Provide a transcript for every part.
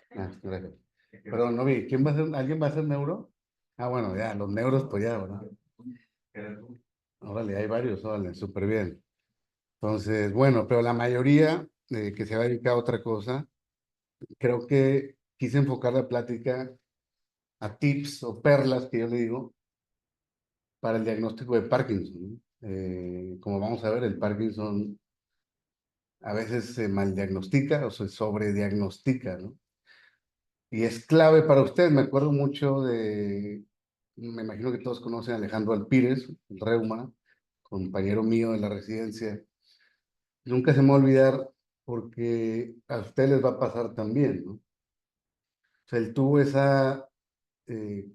Gracias. Perdón, no vi. ¿Quién va a ser? ¿Alguien va a ser neuro? Ah, bueno, ya, los neuros, pues ya, ¿verdad? Órale, hay varios, órale, súper bien. Entonces, bueno, pero la mayoría que se va a dedicar a otra cosa, creo que quise enfocar la plática a tips o perlas que yo le digo para el diagnóstico de Parkinson, ¿no? Como vamos a ver, el Parkinson a veces se mal diagnostica o se sobrediagnostica, ¿no? Y es clave para usted. Me acuerdo mucho me imagino que todos conocen a Alejandro Alpírez, el reuma, compañero mío de la residencia. Nunca se me va a olvidar porque a ustedes les va a pasar también, ¿no? O sea, él tuvo esa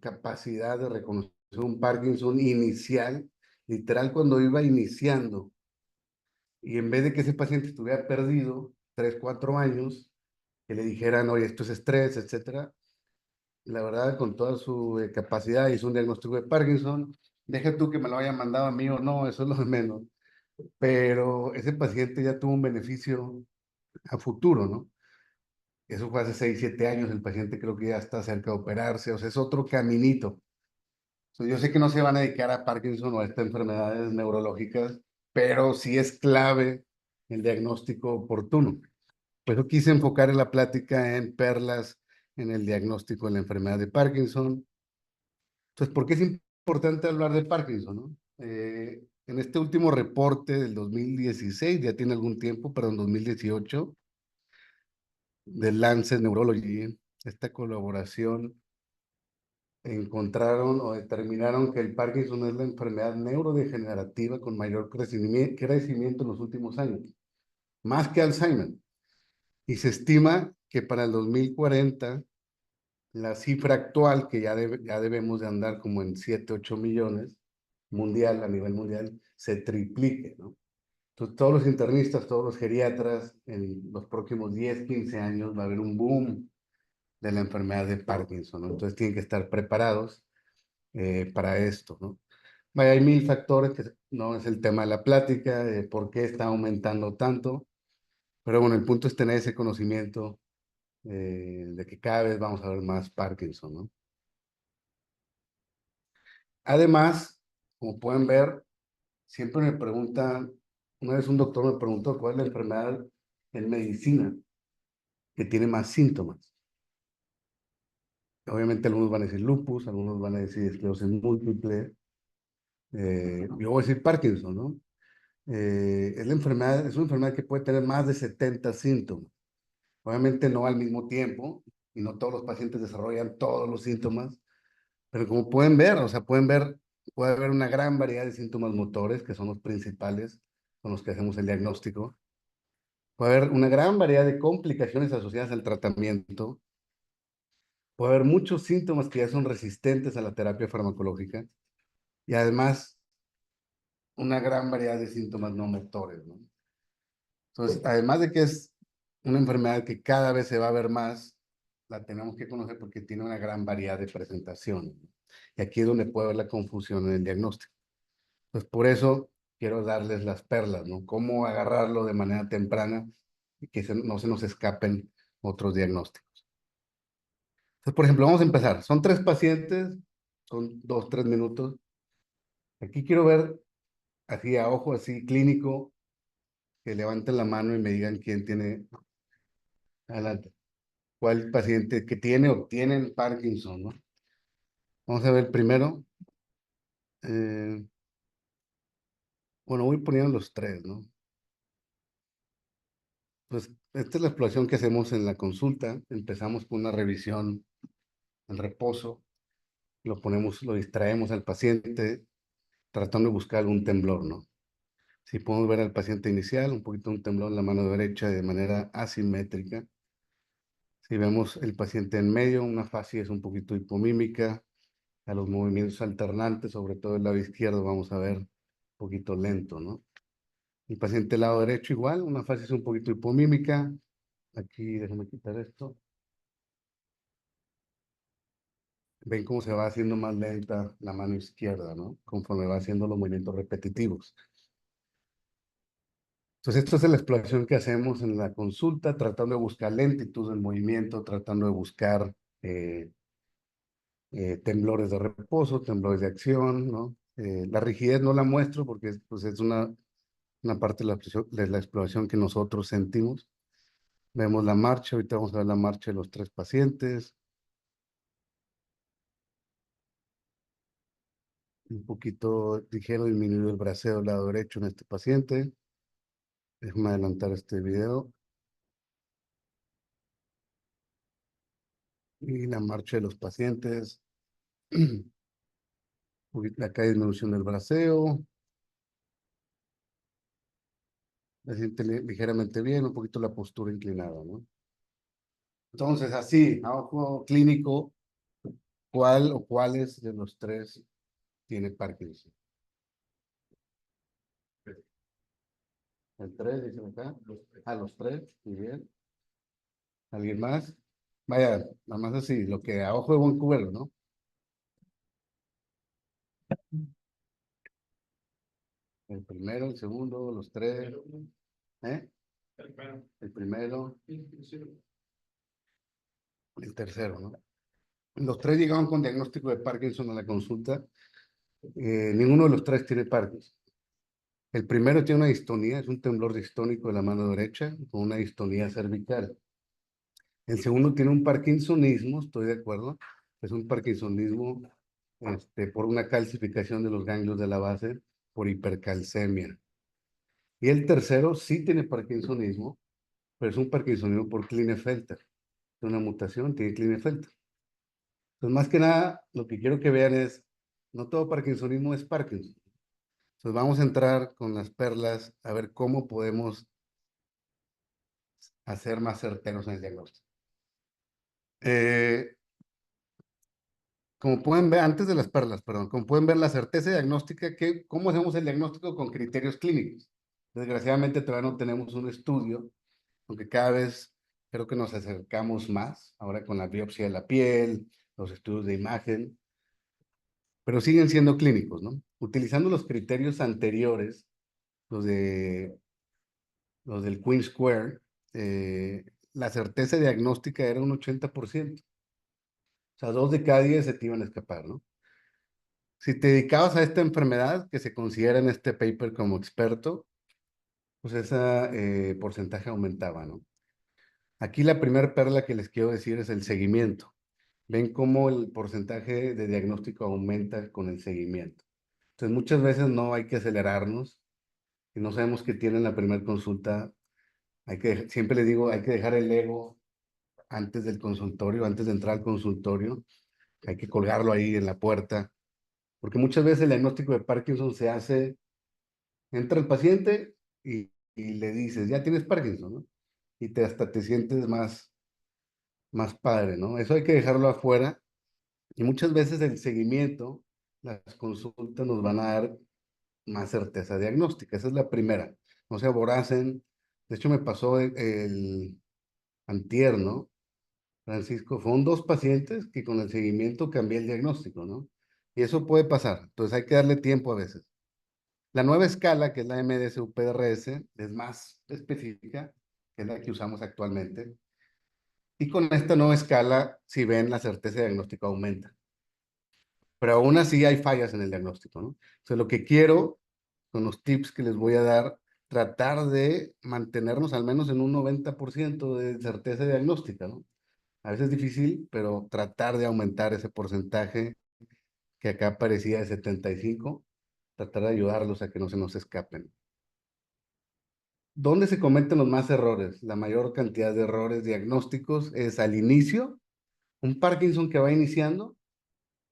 capacidad de reconocer un Parkinson inicial, literal cuando iba iniciando. Y en vez de que ese paciente estuviera perdido 3, 4 años, que le dijeran, oye, esto es estrés, etcétera, la verdad, con toda su capacidad, hizo un diagnóstico de Parkinson. Deja tú que me lo haya mandado a mí o no, eso es lo de menos. Pero ese paciente ya tuvo un beneficio a futuro, ¿no? Eso fue hace 6, 7 años, el paciente creo que ya está cerca de operarse, o sea, es otro caminito. So, yo sé que no se van a dedicar a Parkinson o a estas enfermedades neurológicas, pero sí es clave el diagnóstico oportuno. Por eso quise enfocar en la plática en perlas en el diagnóstico de la enfermedad de Parkinson. Entonces, ¿por qué es importante hablar de Parkinson, no? En este último reporte del 2016, ya tiene algún tiempo, pero en 2018, del Lancet Neurology, esta colaboración, encontraron o determinaron que el Parkinson es la enfermedad neurodegenerativa con mayor crecimiento en los últimos años, más que Alzheimer. Y se estima que para el 2040 la cifra actual, que ya debemos de andar como en 7, 8 millones mundial, a nivel mundial, se triplique, ¿no? Entonces, todos los internistas, todos los geriatras, en los próximos 10, 15 años va a haber un boom de la enfermedad de Parkinson, ¿no? Entonces, tienen que estar preparados para esto, ¿no? Vaya, hay mil factores que no es el tema de la plática, de por qué está aumentando tanto, pero bueno, el punto es tener ese conocimiento de que cada vez vamos a ver más Parkinson, ¿no? Además, como pueden ver, siempre me preguntan, una vez un doctor me preguntó cuál es la enfermedad en medicina que tiene más síntomas. Obviamente algunos van a decir lupus, algunos van a decir esclerosis múltiple, yo voy a decir Parkinson, ¿no? Es una enfermedad que puede tener más de 70 síntomas. Obviamente no al mismo tiempo, y no todos los pacientes desarrollan todos los síntomas, pero como pueden ver, o sea, puede haber una gran variedad de síntomas motores, que son los principales con los que hacemos el diagnóstico. Puede haber una gran variedad de complicaciones asociadas al tratamiento. Puede haber muchos síntomas que ya son resistentes a la terapia farmacológica y además una gran variedad de síntomas no motores, ¿no? Entonces, además de que es una enfermedad que cada vez se va a ver más, la tenemos que conocer porque tiene una gran variedad de presentaciones, ¿no? Y aquí es donde puede haber la confusión en el diagnóstico. Pues por eso quiero darles las perlas, ¿no? Cómo agarrarlo de manera temprana y que no se nos escapen otros diagnósticos. Entonces, por ejemplo, vamos a empezar. Son 3 pacientes, son 2, 3 minutos. Aquí quiero ver, así a ojo, así clínico, que levanten la mano y me digan quién tiene, adelante, cuál paciente que tiene o tienen Parkinson, ¿no? Vamos a ver primero. eh, bueno, voy poniendo los tres, ¿no? Pues esta es la exploración que hacemos en la consulta. Empezamos con una revisión en reposo, lo distraemos al paciente tratando de buscar algún temblor, ¿no? Si podemos ver al paciente inicial, un poquito un temblor en la mano derecha de manera asimétrica. Si vemos el paciente en medio, una facies un poquito hipomímica, a los movimientos alternantes, sobre todo el lado izquierdo, vamos a ver un poquito lento, ¿no? El paciente del lado derecho igual, una facies un poquito hipomímica. Aquí, déjame quitar esto. Ven cómo se va haciendo más lenta la mano izquierda, ¿no? Conforme va haciendo los movimientos repetitivos. Entonces, esto es la exploración que hacemos en la consulta, tratando de buscar lentitud del movimiento, tratando de buscar eh, temblores de reposo, temblores de acción, ¿no? La rigidez no la muestro porque pues, es una parte de la exploración que nosotros sentimos. Vemos la marcha, ahorita vamos a ver la marcha de los 3 pacientes. Un poquito ligero disminuido el braceo del lado derecho en este paciente. Déjame adelantar este video. Y la marcha de los pacientes. Acá hay disminución del braceo. Se siente ligeramente bien, un poquito la postura inclinada, ¿no? Entonces, así, a ojo clínico, ¿cuál o cuáles de los tres tiene Parkinson? El tres, dicen acá. A los tres, muy bien. ¿Alguien más? Vaya, nada más así, lo que a ojo de buen cubero, ¿no? El primero, el segundo, los tres. ¿Eh? El primero, el tercero, ¿no? Los tres llegaron con diagnóstico de Parkinson a la consulta. Ninguno de los tres tiene Parkinson. El primero tiene una distonía, es un temblor distónico de la mano derecha, con una distonía cervical. El segundo tiene un parkinsonismo, estoy de acuerdo, es un parkinsonismo por una calcificación de los ganglios de la base por hipercalcemia. Y el tercero sí tiene parkinsonismo, pero es un parkinsonismo por Klinefelter. Es una mutación, tiene Klinefelter. Entonces, más que nada, lo que quiero que vean es, no todo parkinsonismo es Parkinson. Entonces, vamos a entrar con las perlas a ver cómo podemos hacer más certeros en el diagnóstico. Eh, Como pueden ver, antes de las perlas, perdón, como pueden ver la certeza diagnóstica, ¿cómo hacemos el diagnóstico con criterios clínicos? Desgraciadamente todavía no tenemos un estudio, aunque cada vez creo que nos acercamos más, ahora con la biopsia de la piel, los estudios de imagen, pero siguen siendo clínicos, ¿no? Utilizando los criterios anteriores, los de los del Queen Square, la certeza diagnóstica era un 80%. O sea, 2 de cada 10 se te iban a escapar, ¿no? Si te dedicabas a esta enfermedad, que se considera en este paper como experto, pues ese porcentaje aumentaba, ¿no? Aquí la primera perla que les quiero decir es el seguimiento. Ven cómo el porcentaje de diagnóstico aumenta con el seguimiento. Entonces, muchas veces no hay que acelerarnos. Si no sabemos qué tiene en la primera consulta, siempre les digo, hay que dejar el ego antes del consultorio, antes de entrar al consultorio. Hay que colgarlo ahí en la puerta, porque muchas veces el diagnóstico de Parkinson se hace. Entra el paciente y le dices, ya tienes Parkinson, ¿no? Y hasta te sientes más padre, ¿no? Eso hay que dejarlo afuera. Y muchas veces el seguimiento, las consultas nos van a dar más certeza diagnóstica. Esa es la primera. No se aboracen. De hecho, me pasó el antier, ¿no? Francisco, fueron 2 pacientes que con el seguimiento cambié el diagnóstico, ¿no? Y eso puede pasar. Entonces hay que darle tiempo a veces. La nueva escala, que es la MDS-UPDRS, es más específica, que es la que usamos actualmente. Y con esta nueva escala, si ven, la certeza de diagnóstico aumenta. Pero aún así hay fallas en el diagnóstico, ¿no? Entonces, lo que quiero, con los tips que les voy a dar, tratar de mantenernos al menos en un 90% de certeza diagnóstica, ¿no? A veces es difícil, pero tratar de aumentar ese porcentaje que acá parecía de 75, tratar de ayudarlos a que no se nos escapen. ¿Dónde se cometen los más errores? La mayor cantidad de errores diagnósticos es al inicio, un Parkinson que va iniciando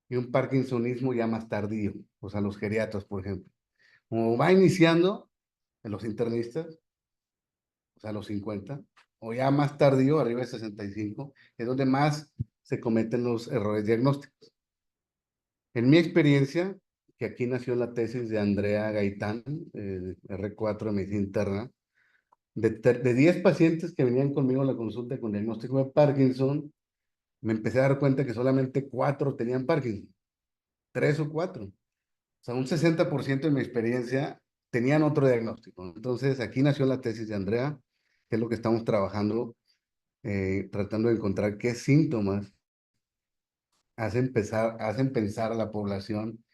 y un Parkinsonismo ya más tardío, o sea, los geriatras, por ejemplo. Como va iniciando en los internistas, o sea, a los 50, o ya más tardío, arriba de 65, es donde más se cometen los errores diagnósticos. En mi experiencia, que aquí nació la tesis de Andrea Gaitán, R4 de Medicina Interna, de 10 pacientes que venían conmigo a la consulta con diagnóstico de Parkinson, me empecé a dar cuenta que solamente 4 tenían Parkinson, 3 o 4. O sea, un 60% de mi experiencia tenían otro diagnóstico. Entonces, aquí nació la tesis de Andrea, que es lo que estamos trabajando, tratando de encontrar qué síntomas hacen pensar a la población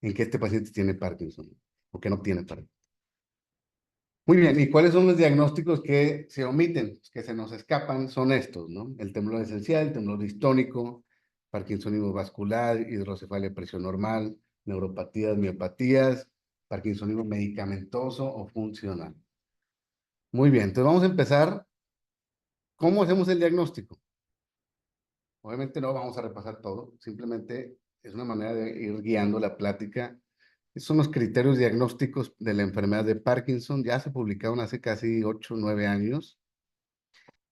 en que este paciente tiene Parkinson o que no tiene Parkinson. Muy bien, ¿y cuáles son los diagnósticos que se omiten, que se nos escapan? Son estos, ¿no? El temblor esencial, el temblor distónico, parkinsonismo vascular, hidrocefalia de presión normal, neuropatías, miopatías, parkinsonismo medicamentoso o funcional. Muy bien, entonces vamos a empezar. ¿Cómo hacemos el diagnóstico? Obviamente no vamos a repasar todo, simplemente es una manera de ir guiando la plática. Estos son los criterios diagnósticos de la enfermedad de Parkinson, ya se publicaron hace casi 8 o 9 años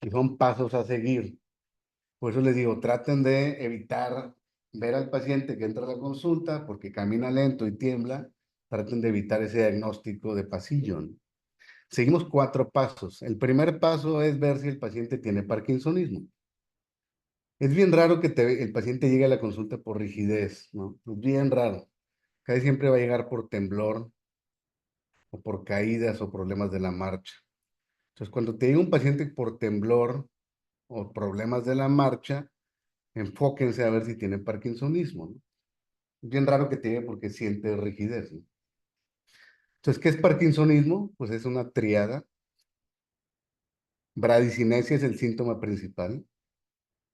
y son pasos a seguir. Por eso les digo, traten de evitar ver al paciente que entra a la consulta porque camina lento y tiembla, traten de evitar ese diagnóstico de pasillo, ¿no? Seguimos 4 pasos. El primer paso es ver si el paciente tiene parkinsonismo. Es bien raro que el paciente llegue a la consulta por rigidez, ¿no? Es bien raro. Casi siempre va a llegar por temblor o por caídas o problemas de la marcha. Entonces, cuando te llega un paciente por temblor o problemas de la marcha, enfóquense a ver si tiene parkinsonismo, ¿no? Es bien raro que te llegue porque siente rigidez, ¿no? Entonces, ¿qué es parkinsonismo? Pues es una triada. Bradicinesia es el síntoma principal.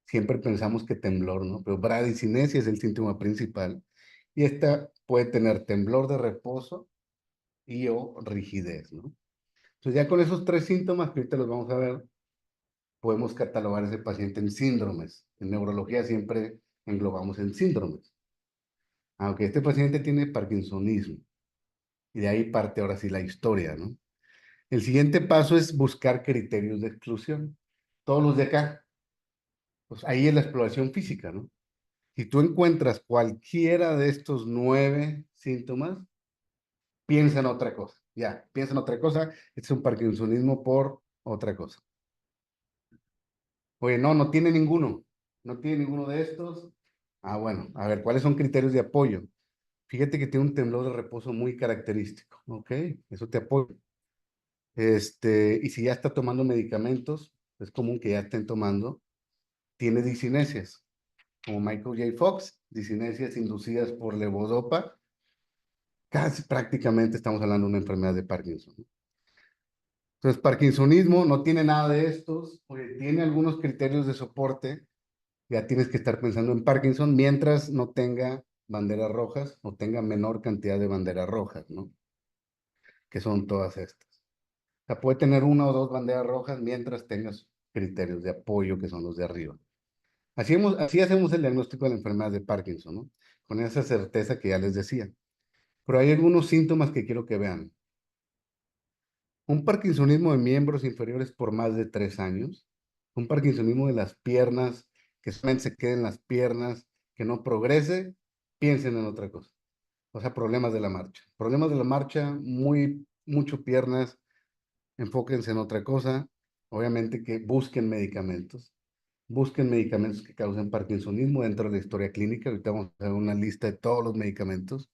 Siempre pensamos que temblor, ¿no? Pero bradicinesia es el síntoma principal. Y esta puede tener temblor de reposo y o rigidez, ¿no? Entonces ya con esos 3 síntomas que ahorita los vamos a ver, podemos catalogar a ese paciente en síndromes. En neurología siempre englobamos en síndromes. Aunque este paciente tiene parkinsonismo. Y de ahí parte ahora sí la historia, ¿no? El siguiente paso es buscar criterios de exclusión. Todos los de acá. Pues ahí es la exploración física, ¿no? Si tú encuentras cualquiera de estos 9 síntomas, piensa en otra cosa. Ya, piensa en otra cosa. Este es un parkinsonismo por otra cosa. Oye, no, no tiene ninguno. No tiene ninguno de estos. Ah, bueno, a ver, ¿cuáles son criterios de apoyo? Fíjate que tiene un temblor de reposo muy característico, ¿ok? Eso te apoya. Y si ya está tomando medicamentos, es común que ya estén tomando, tiene discinesias, como Michael J. Fox, discinesias inducidas por levodopa, casi prácticamente estamos hablando de una enfermedad de Parkinson, ¿no? Entonces, Parkinsonismo no tiene nada de estos, oye, tiene algunos criterios de soporte, ya tienes que estar pensando en Parkinson mientras no tenga banderas rojas o tenga menor cantidad de banderas rojas, ¿no? Que son todas estas. O sea, puede tener 1 o 2 banderas rojas mientras tengas criterios de apoyo que son los de arriba. Así hacemos el diagnóstico de la enfermedad de Parkinson, ¿no? Con esa certeza que ya les decía. Pero hay algunos síntomas que quiero que vean. Un parkinsonismo de miembros inferiores por más de 3 años. Un parkinsonismo de las piernas, que solamente se queden las piernas, que no progrese, piensen en otra cosa. O sea, problemas de la marcha. Problemas de la marcha, mucho piernas, enfóquense en otra cosa. Obviamente que busquen medicamentos. Busquen medicamentos que causen parkinsonismo dentro de la historia clínica. Ahorita vamos a hacer una lista de todos los medicamentos.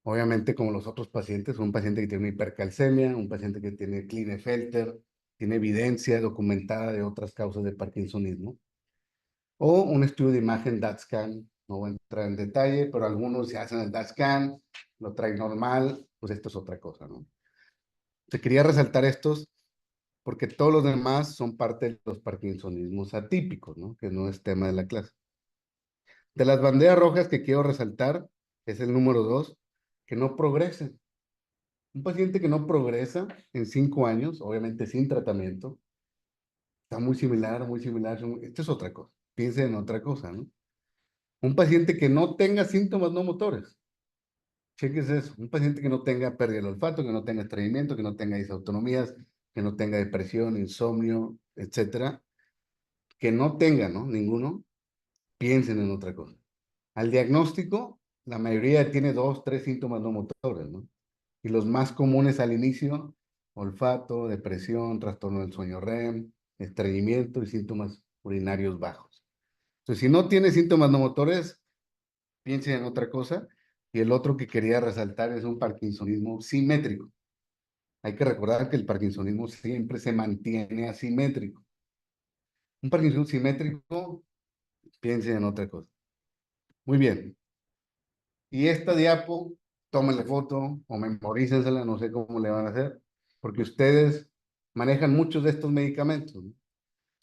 Obviamente, como los otros pacientes, un paciente que tiene una hipercalcemia, un paciente que tiene Klinefelter, tiene evidencia documentada de otras causas de parkinsonismo, o un estudio de imagen DaTscan. No voy a entrar en detalle, pero algunos se hacen el DaTscan, lo traen normal, pues esto es otra cosa, ¿no? Te quería resaltar estos porque todos los demás son parte de los parkinsonismos atípicos, ¿no? Que no es tema de la clase. De las banderas rojas que quiero resaltar es el número 2, que no progresen. Un paciente que no progresa en 5 años, obviamente sin tratamiento, está muy similar, muy similar. Esto es otra cosa. Piensen en otra cosa, ¿no? Un paciente que no tenga síntomas no motores. Chequese eso. Un paciente que no tenga pérdida del olfato, que no tenga estreñimiento, que no tenga disautonomías, que no tenga depresión, insomnio, etcétera. Que no tenga, ¿no? Ninguno. Piensen en otra cosa. Al diagnóstico, la mayoría tiene 2, 3 síntomas no motores, ¿no? Y los más comunes al inicio, olfato, depresión, trastorno del sueño REM, estreñimiento y síntomas urinarios bajos. Entonces, si no tiene síntomas no motores, piensen en otra cosa. Y el otro que quería resaltar es un parkinsonismo simétrico. Hay que recordar que el parkinsonismo siempre se mantiene asimétrico. Un parkinsonismo simétrico, piensen en otra cosa. Muy bien. Y esta diapo, tómenle foto o memorícensela, no sé cómo le van a hacer, porque ustedes manejan muchos de estos medicamentos, ¿no?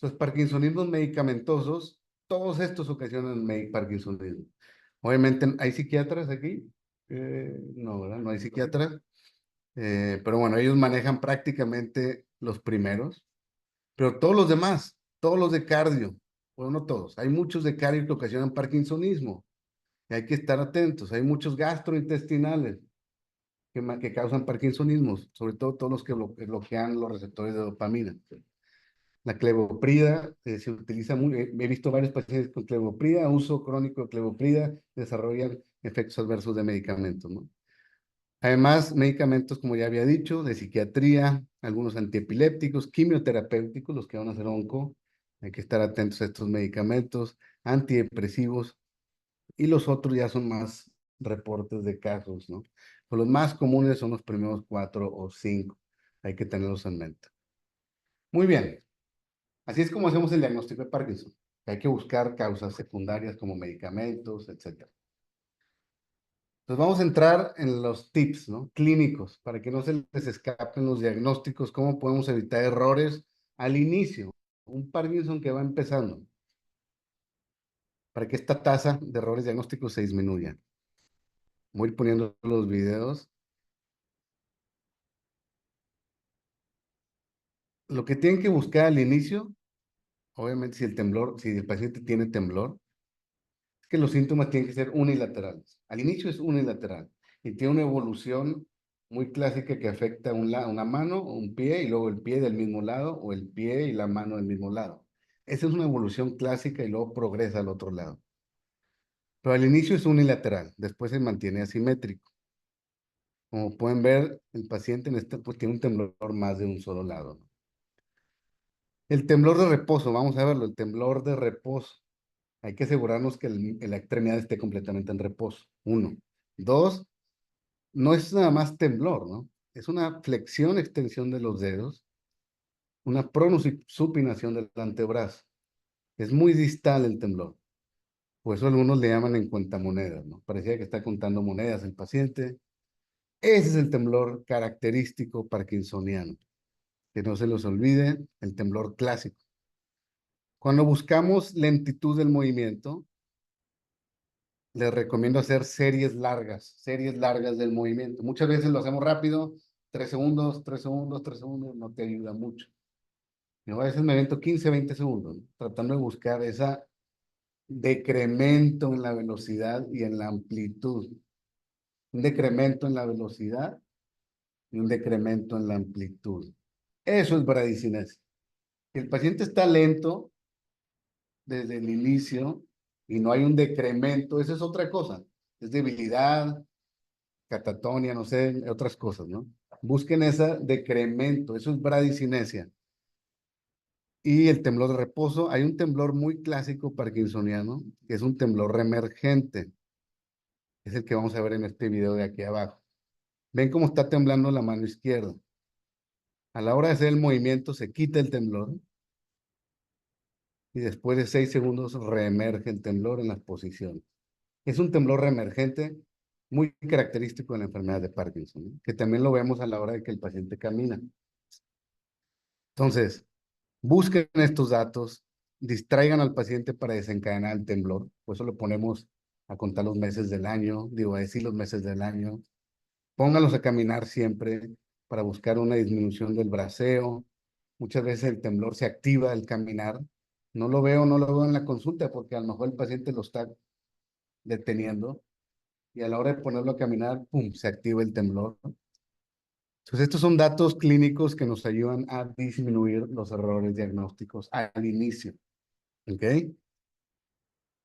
Los parkinsonismos medicamentosos, todos estos ocasionan parkinsonismo. Obviamente, ¿hay psiquiatras aquí? No, ¿verdad? No hay psiquiatras. Pero bueno, ellos manejan prácticamente los primeros, pero todos los demás, todos los de cardio, bueno, no todos, hay muchos de cardio que ocasionan parkinsonismo. Y hay que estar atentos. Hay muchos gastrointestinales que causan parkinsonismos, sobre todo todos los que bloquean los receptores de dopamina. La clevoprida se utiliza muy, he visto varios pacientes con clevoprida, uso crónico de clevoprida, desarrollan efectos adversos de medicamentos, ¿no? Además, medicamentos, como ya había dicho, de psiquiatría, algunos antiepilépticos, quimioterapéuticos, los que van a hacer onco, hay que estar atentos a estos medicamentos, antidepresivos, y los otros ya son más reportes de casos, ¿no? Pues los más comunes son los primeros 4 o 5, hay que tenerlos en mente. Muy bien, así es como hacemos el diagnóstico de Parkinson. Hay que buscar causas secundarias como medicamentos, etcétera. Entonces vamos a entrar en los tips, ¿no? Clínicos, para que no se les escapen los diagnósticos, cómo podemos evitar errores al inicio. Un Parkinson que va empezando, para que esta tasa de errores diagnósticos se disminuya. Voy a ir poniendo los videos. Lo que tienen que buscar al inicio, obviamente si el paciente tiene temblor, es que los síntomas tienen que ser unilaterales. Al inicio es unilateral y tiene una evolución muy clásica que afecta una mano, un pie y luego el pie del mismo lado o el pie y la mano del mismo lado. Esa es una evolución clásica y luego progresa al otro lado. Pero al inicio es unilateral, después se mantiene asimétrico. Como pueden ver, el paciente en este pues, tiene un temblor más de un solo lado, ¿no? El temblor de reposo, vamos a verlo, el temblor de reposo. Hay que asegurarnos que la extremidad esté completamente en reposo. Uno. Dos, no es nada más temblor, ¿no? Es una flexión, extensión de los dedos, una supinación del antebrazo. Es muy distal el temblor. Por eso algunos le llaman en cuentamonedas, ¿no? Parecía que está contando monedas el paciente. Ese es el temblor característico parkinsoniano. Que no se los olvide, el temblor clásico. Cuando buscamos lentitud del movimiento, les recomiendo hacer series largas del movimiento. Muchas veces lo hacemos rápido, 3 segundos, 3 segundos, 3 segundos, no te ayuda mucho. Yo a veces me avento 15, 20 segundos, ¿no? Tratando de buscar ese decremento en la velocidad y en la amplitud. Un decremento en la velocidad y un decremento en la amplitud. Eso es bradicinesia. El paciente está lento desde el inicio y no hay un decremento, esa es otra cosa. Es debilidad, catatonia, no sé, otras cosas, ¿no? Busquen ese decremento, eso es bradicinesia. Y el temblor de reposo, hay un temblor muy clásico parkinsoniano, que es un temblor reemergente. Es el que vamos a ver en este video de aquí abajo. Ven cómo está temblando la mano izquierda. A la hora de hacer el movimiento se quita el temblor y después de 6 segundos reemerge el temblor en las posiciones. Es un temblor reemergente muy característico de la enfermedad de Parkinson, ¿no? Que también lo vemos a la hora de que el paciente camina. Entonces, busquen estos datos, distraigan al paciente para desencadenar el temblor. Por eso lo ponemos a contar los meses del año, digo, a decir los meses del año. Pónganlos a caminar siempre para buscar una disminución del braceo. Muchas veces el temblor se activa al caminar. No lo veo en la consulta porque a lo mejor el paciente lo está deteniendo y a la hora de ponerlo a caminar, ¡pum!, se activa el temblor. Entonces, estos son datos clínicos que nos ayudan a disminuir los errores diagnósticos al inicio. ¿Ok?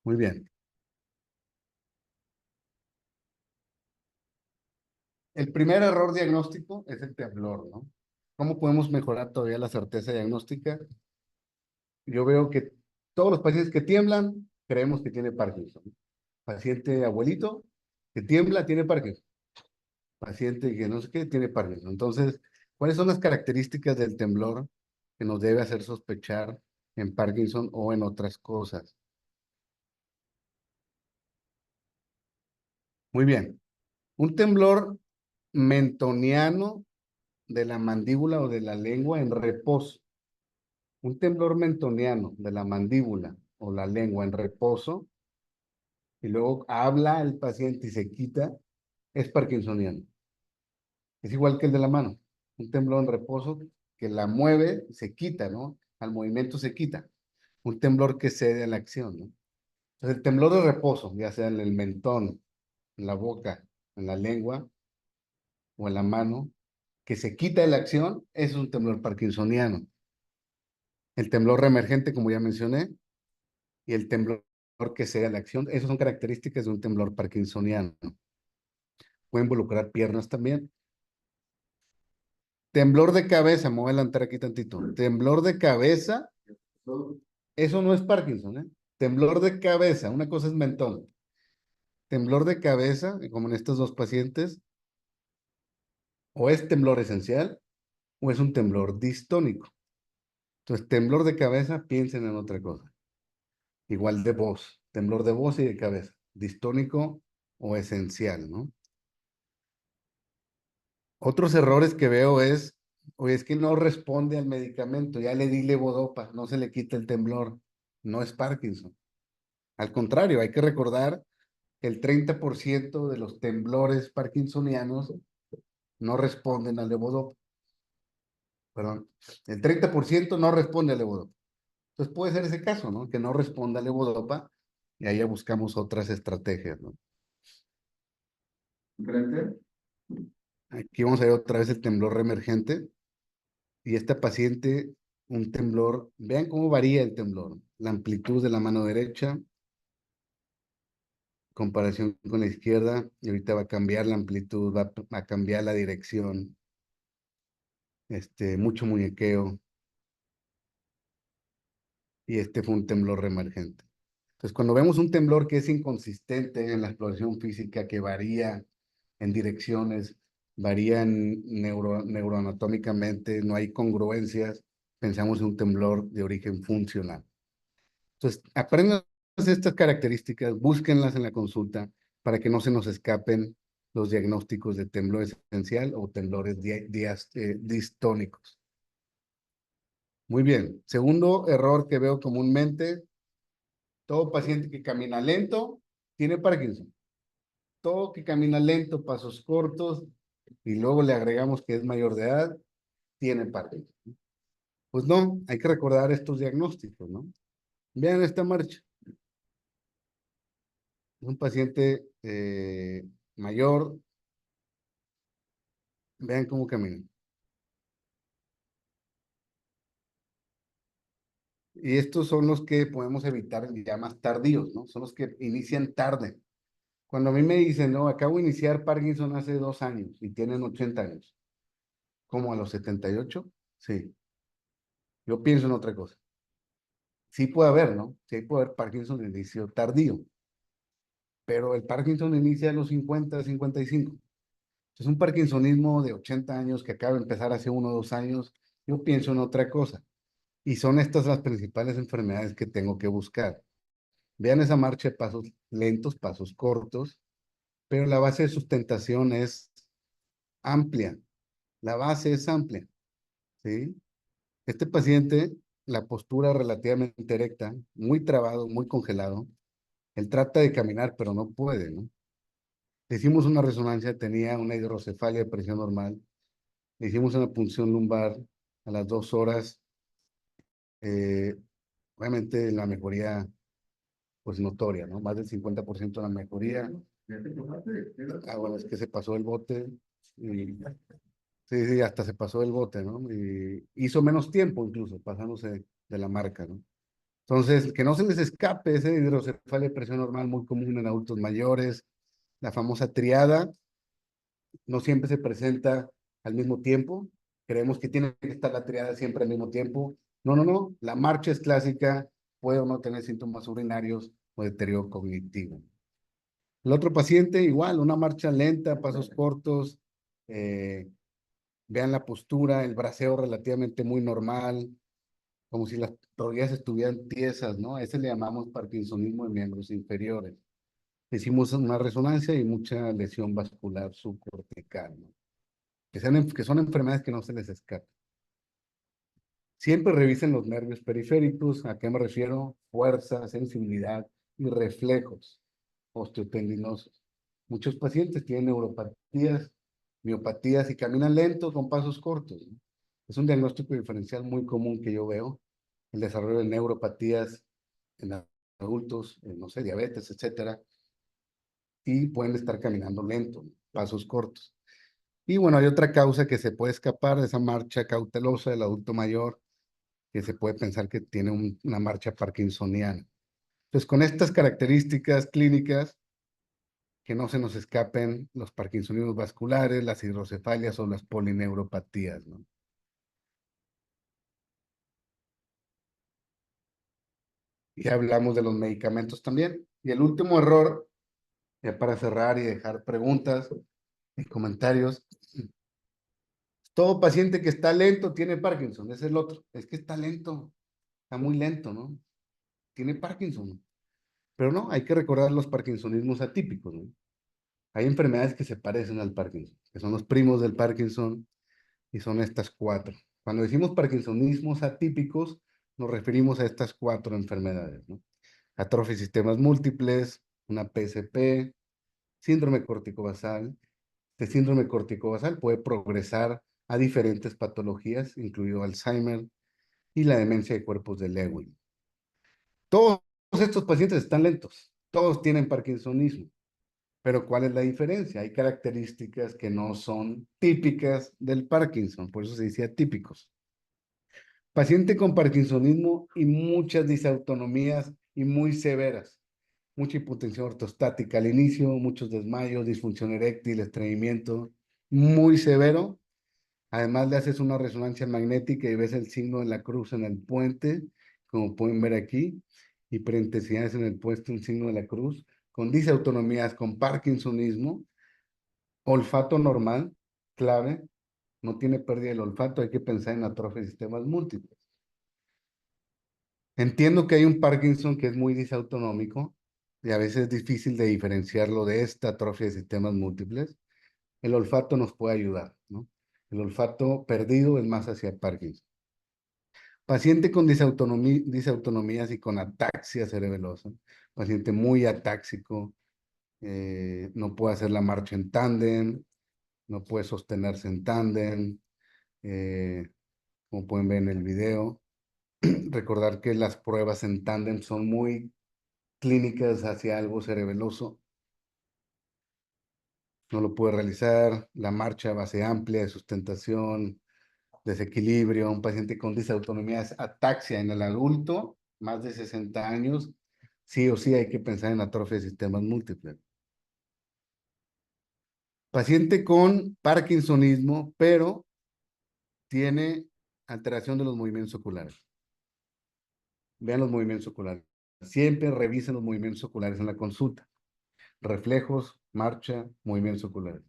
Muy bien. El primer error diagnóstico es el temblor, ¿no? ¿Cómo podemos mejorar todavía la certeza diagnóstica? Yo veo que todos los pacientes que tiemblan, creemos que tiene Parkinson. Paciente abuelito, que tiembla, tiene Parkinson. Paciente que no sé qué, tiene Parkinson. Entonces, ¿cuáles son las características del temblor que nos debe hacer sospechar en Parkinson o en otras cosas? Muy bien. Un temblor mentoniano de la mandíbula o de la lengua en reposo. Un temblor mentoniano de la mandíbula o la lengua en reposo y luego habla el paciente y se quita, es parkinsoniano. Es igual que el de la mano. Un temblor en reposo que la mueve, se quita, ¿no? Al movimiento se quita. Un temblor que cede a la acción, ¿no? Entonces, el temblor de reposo, ya sea en el mentón, en la boca, en la lengua o en la mano, que se quita de la acción, es un temblor parkinsoniano. El temblor reemergente, como ya mencioné, y el temblor que cede a la acción, esas son características de un temblor parkinsoniano. Puede involucrar piernas también. Temblor de cabeza, me voy a adelantar aquí tantito. Temblor de cabeza, eso no es Parkinson, ¿eh? Temblor de cabeza, una cosa es mentón. Temblor de cabeza, como en estos dos pacientes, o es temblor esencial o es un temblor distónico. Entonces, temblor de cabeza, piensen en otra cosa. Igual de voz, temblor de voz y de cabeza, distónico o esencial, ¿no? Otros errores que veo es, oye, es que no responde al medicamento, ya le di levodopa, no se le quita el temblor, no es Parkinson. Al contrario, hay que recordar que el 30% de los temblores parkinsonianos no responden al levodopa. Perdón, el 30% no responde al levodopa. Entonces puede ser ese caso, ¿no? Que no responda al levodopa y ahí ya buscamos otras estrategias, ¿no? Frente. Aquí vamos a ver otra vez el temblor reemergente. Y esta paciente, un temblor, vean cómo varía el temblor. La amplitud de la mano derecha, comparación con la izquierda, y ahorita va a cambiar la amplitud, va a cambiar la dirección, mucho muñequeo, y este fue un temblor reemergente. Entonces, cuando vemos un temblor que es inconsistente en la exploración física, que varía en direcciones, varían neuroanatómicamente, no hay congruencias, pensamos en un temblor de origen funcional. Entonces, aprendan estas características, búsquenlas en la consulta para que no se nos escapen los diagnósticos de temblor esencial o temblores distónicos. Muy bien. Segundo error que veo comúnmente, todo paciente que camina lento tiene Parkinson. Todo que camina lento, pasos cortos, y luego le agregamos que es mayor de edad, tiene Parkinson. Pues no, hay que recordar estos diagnósticos, ¿no? Vean esta marcha. Es un paciente mayor, vean cómo camina. Y estos son los que podemos evitar ya más tardíos, ¿no? Son los que inician tarde. Cuando a mí me dicen, no, acabo de iniciar Parkinson hace 2 años y tienen 80 años, ¿como a los 78? Sí, yo pienso en otra cosa. Sí puede haber, ¿no? Sí puede haber Parkinson de inicio tardío, pero el Parkinson inicia a los 50, 55. Es un parkinsonismo de 80 años que acaba de empezar hace 1 o 2 años. Yo pienso en otra cosa. Y son estas las principales enfermedades que tengo que buscar. Vean esa marcha de pasos lentos, pasos cortos, pero la base de sustentación es amplia. La base es amplia, ¿sí? Este paciente, la postura relativamente erecta, muy trabado, muy congelado. Él trata de caminar, pero no puede, ¿no? Le hicimos una resonancia, tenía una hidrocefalia de presión normal. Le hicimos una punción lumbar a las 2 horas. Eh, Obviamente la mejoría pues notoria, ¿no? Más del 50% de la mejoría. Ah, bueno, es que se pasó el bote y sí, sí, hasta se pasó el bote, ¿no? Y hizo menos tiempo incluso, pasándose de la marca, ¿no? Entonces, que no se les escape ese hidrocefalia de presión normal muy común en adultos mayores, la famosa triada, no siempre se presenta al mismo tiempo. Creemos que tiene que estar la triada siempre al mismo tiempo. No, no, no. La marcha es clásica, puede o no tener síntomas urinarios o deterioro cognitivo. El otro paciente, igual, una marcha lenta, pasos cortos, eh, vean la postura, el braceo relativamente muy normal, como si las rodillas estuvieran tiesas, ¿no? A ese le llamamos parkinsonismo de miembros inferiores. Hicimos una resonancia y mucha lesión vascular subcortical, ¿no? Que son enfermedades que no se les escapa. Siempre revisen los nervios periféricos. ¿A qué me refiero? Fuerza, sensibilidad y reflejos osteotendinosos. Muchos pacientes tienen neuropatías, miopatías y caminan lento con pasos cortos, ¿no? Es un diagnóstico diferencial muy común que yo veo, el desarrollo de neuropatías en adultos, no sé, diabetes, etcétera, y pueden estar caminando lento, ¿no? Pasos cortos. Y bueno, hay otra causa que se puede escapar de esa marcha cautelosa del adulto mayor, que se puede pensar que tiene una marcha parkinsoniana. Entonces, con estas características clínicas, que no se nos escapen los parkinsonismos vasculares, las hidrocefalias o las polineuropatías, ¿no? Y hablamos de los medicamentos también. Y el último error, ya para cerrar y dejar preguntas y comentarios, todo paciente que está lento tiene Parkinson, ese es el otro, es que está lento, está muy lento, ¿no? Tiene Parkinson. Pero no, hay que recordar los parkinsonismos atípicos, ¿no? Hay enfermedades que se parecen al Parkinson, que son los primos del Parkinson, y son estas cuatro. Cuando decimos parkinsonismos atípicos, nos referimos a estas cuatro enfermedades, ¿no? Atrofia de sistemas múltiples, una PSP, síndrome corticobasal. Este síndrome corticobasal puede progresar a diferentes patologías, incluido Alzheimer y la demencia de cuerpos de Lewy. Todos estos pacientes están lentos, todos tienen parkinsonismo. Pero ¿cuál es la diferencia? Hay características que no son típicas del Parkinson, por eso se dice atípicos. Paciente con parkinsonismo y muchas disautonomías y muy severas. Mucha hipotensión ortostática al inicio, muchos desmayos, disfunción eréctil, estreñimiento, muy severo. Además le haces una resonancia magnética y ves el signo de la cruz en el puente, como pueden ver aquí, y parentesidades en el puesto, un signo de la cruz, con disautonomías, con parkinsonismo, olfato normal, clave, no tiene pérdida del olfato, hay que pensar en atrofia de sistemas múltiples. Entiendo que hay un Parkinson que es muy disautonómico y a veces es difícil de diferenciarlo de esta atrofia de sistemas múltiples. El olfato nos puede ayudar, ¿no? El olfato perdido es más hacia Parkinson. Paciente con disautonomías y con ataxia cerebelosa, paciente muy atáxico, no puede hacer la marcha en tándem, no puede sostenerse en tándem, eh, como pueden ver en el video. Recordar que las pruebas en tándem son muy clínicas hacia algo cerebeloso. No lo puede realizar. La marcha a base amplia de sustentación, desequilibrio, un paciente con disautonomía, ataxia en el adulto, más de 60 años, sí o sí hay que pensar en atrofia de sistemas múltiples. Paciente con parkinsonismo, pero tiene alteración de los movimientos oculares. Vean los movimientos oculares. Siempre revisen los movimientos oculares en la consulta. Reflejos, marcha, movimientos oculares.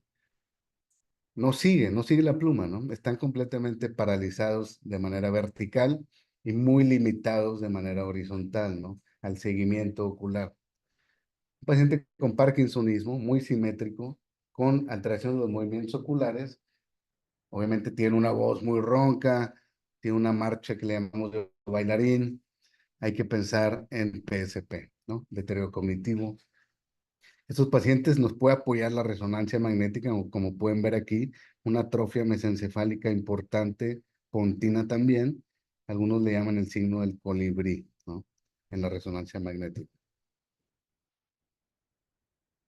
No sigue la pluma, ¿no? Están completamente paralizados de manera vertical y muy limitados de manera horizontal, ¿no? Al seguimiento ocular. Un paciente con parkinsonismo, muy simétrico, con alteración de los movimientos oculares, obviamente tiene una voz muy ronca, tiene una marcha que le llamamos de bailarín, hay que pensar en PSP, ¿no? Deterioro cognitivo. Estos pacientes nos puede apoyar la resonancia magnética, como pueden ver aquí, una atrofia mesencefálica importante, pontina también. Algunos le llaman el signo del colibrí, ¿no? En la resonancia magnética.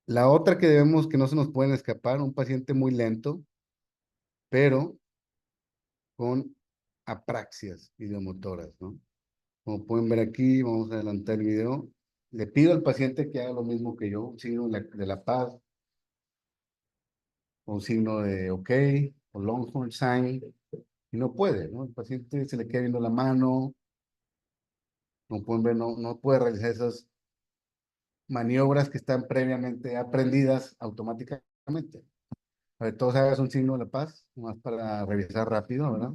La otra que debemos, que no se nos pueden escapar, un paciente muy lento, pero con apraxias ideomotoras, ¿no? Como pueden ver aquí, vamos a adelantar el video. Le pido al paciente que haga lo mismo que yo, un signo de la paz, un signo de OK, o Longhorn sign, y no puede, ¿no? El paciente se le queda viendo la mano, no pueden ver, no puede realizar esos maniobras que están previamente aprendidas automáticamente. A ver, todos hagas un signo de la paz, más para revisar rápido, ¿verdad?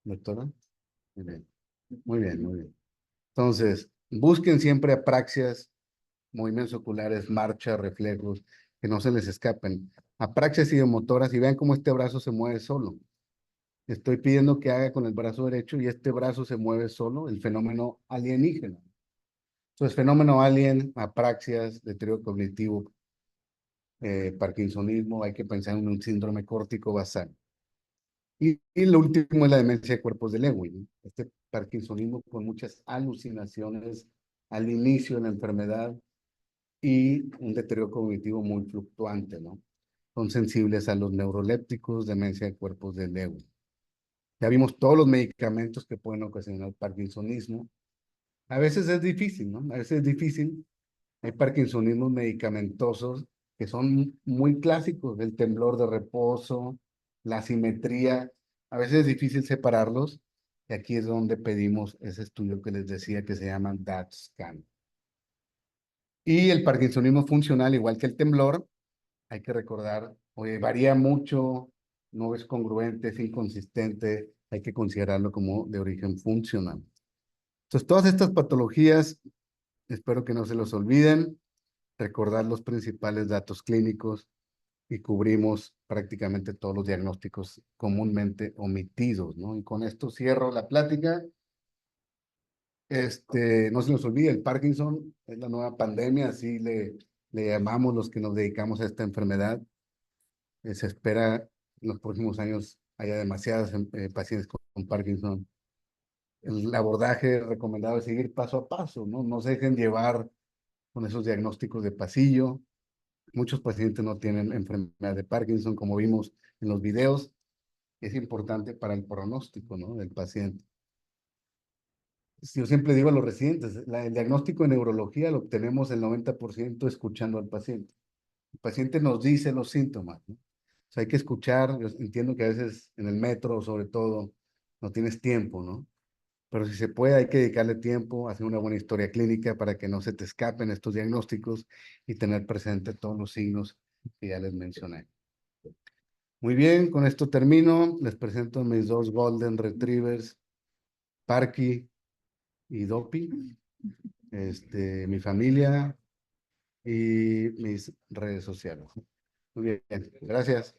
Doctora. Muy bien, muy bien, muy bien. Entonces, busquen siempre apraxias, movimientos oculares, marcha, reflejos, que no se les escapen. Apraxias ideomotoras y vean cómo este brazo se mueve solo. Estoy pidiendo que haga con el brazo derecho y este brazo se mueve solo, el fenómeno alienígena. Entonces, fenómeno alien, apraxias, deterioro cognitivo, parkinsonismo, hay que pensar en un síndrome córtico basal. Y lo último es la demencia de cuerpos de Lewy, ¿no? Este parkinsonismo con muchas alucinaciones al inicio de la enfermedad y un deterioro cognitivo muy fluctuante, ¿no? Son sensibles a los neurolépticos, demencia de cuerpos de Lewy. Ya vimos todos los medicamentos que pueden ocasionar parkinsonismo. A veces es difícil, ¿no? A veces es difícil. Hay parkinsonismos medicamentosos que son muy clásicos, el temblor de reposo, la asimetría. A veces es difícil separarlos. Y aquí es donde pedimos ese estudio que les decía que se llama DAT-SCAN. Y el parkinsonismo funcional, igual que el temblor, hay que recordar, oye, varía mucho, no es congruente, es inconsistente, hay que considerarlo como de origen funcional. Entonces, todas estas patologías, espero que no se los olviden, recordar los principales datos clínicos y cubrimos prácticamente todos los diagnósticos comúnmente omitidos, ¿no? Y con esto cierro la plática. No se nos olvide, el Parkinson es la nueva pandemia, así le llamamos los que nos dedicamos a esta enfermedad. Se espera en los próximos años haya demasiados pacientes con Parkinson. El abordaje recomendado es seguir paso a paso, ¿no? No se dejen llevar con esos diagnósticos de pasillo. Muchos pacientes no tienen enfermedad de Parkinson, como vimos en los videos. Es importante para el pronóstico, ¿no? Del paciente. Yo siempre digo a los residentes, el diagnóstico de neurología lo obtenemos el 90% escuchando al paciente. El paciente nos dice los síntomas, ¿no? O sea, hay que escuchar. Yo entiendo que a veces en el metro, sobre todo, no tienes tiempo, ¿no? Pero si se puede, hay que dedicarle tiempo, hacer una buena historia clínica para que no se te escapen estos diagnósticos y tener presente todos los signos que ya les mencioné. Muy bien, con esto termino. Les presento mis dos Golden Retrievers, Parky y Dopey, mi familia y mis redes sociales. Muy bien, gracias.